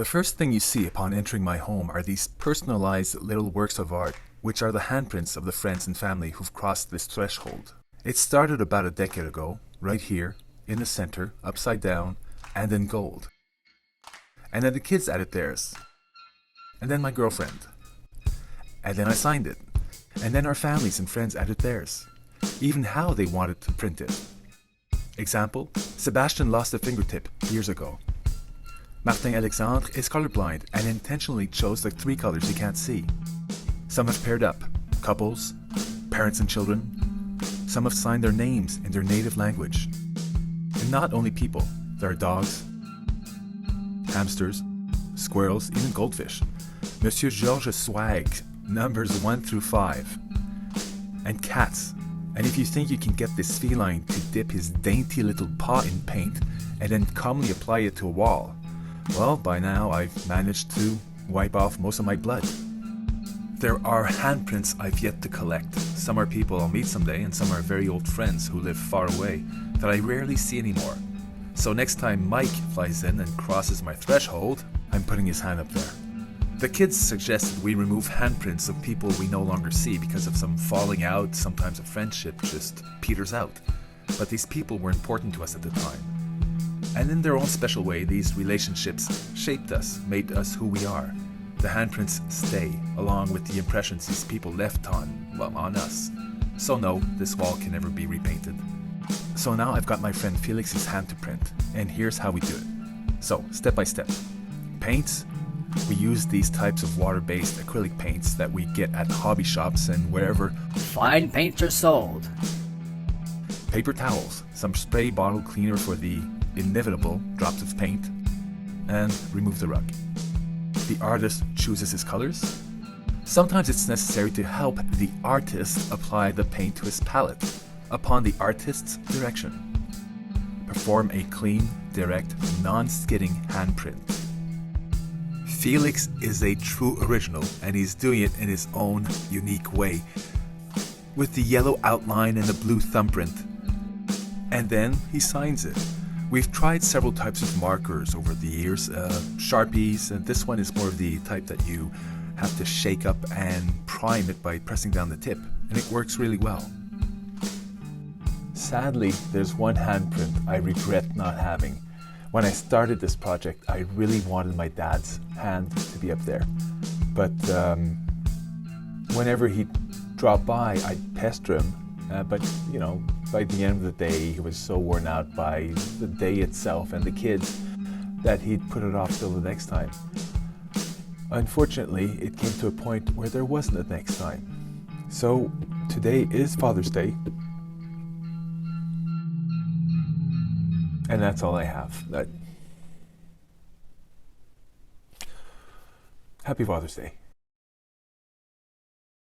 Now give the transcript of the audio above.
The first thing you see upon entering my home are these personalized little works of art, which are the handprints of the friends and family who've crossed this threshold. It started about a decade ago, right here, in the center, upside down, and in gold. And then the kids added theirs. And then my girlfriend. And then I signed it. And then our families and friends added theirs. Even how they wanted to print it. Example, Sebastian lost a fingertip years ago. Martin Alexandre is colorblind and intentionally chose the 3 colors he can't see. Some have paired up, couples, parents and children. Some have signed their names in their native language. And not only people, there are dogs, hamsters, squirrels, even goldfish. Monsieur Georges Swag, numbers 1 through 5. And cats. And if you think you can get this feline to dip his dainty little paw in paint and then calmly apply it to a wall, well, by now I've managed to wipe off most of my blood. There are handprints I've yet to collect. Some are people I'll meet someday, and some are very old friends who live far away that I rarely see anymore. So next time Mike flies in and crosses my threshold, I'm putting his hand up there. The kids suggested we remove handprints of people we no longer see because of some falling out, sometimes a friendship just peters out. But these people were important to us at the time. And in their own special way, these relationships shaped us, made us who we are. The handprints stay, along with the impressions these people left on us. So no, this wall can never be repainted. So now I've got my friend Felix's hand to print, and here's how we do it. So, step by step. Paints. We use these types of water-based acrylic paints that we get at hobby shops and wherever fine paints are sold. Paper towels, some spray bottle cleaner for the inevitable drops of paint, and remove the rug. The artist chooses his colors. Sometimes it's necessary to help the artist apply the paint to his palette, upon the artist's direction. Perform a clean, direct, non-skidding handprint. Felix is a true original, and he's doing it in his own unique way, with the yellow outline and the blue thumbprint. And then he signs it. We've tried several types of markers over the years, Sharpies, and this one is more of the type that you have to shake up and prime it by pressing down the tip, and it works really well. Sadly, there's one handprint I regret not having. When I started this project, I really wanted my dad's hand to be up there. But whenever he'd drop by, I'd pester him. But, by the end of the day, he was so worn out by the day itself and the kids that he'd put it off till the next time. Unfortunately, it came to a point where there wasn't a next time. So today is Father's Day. And that's all I have. Happy Father's Day.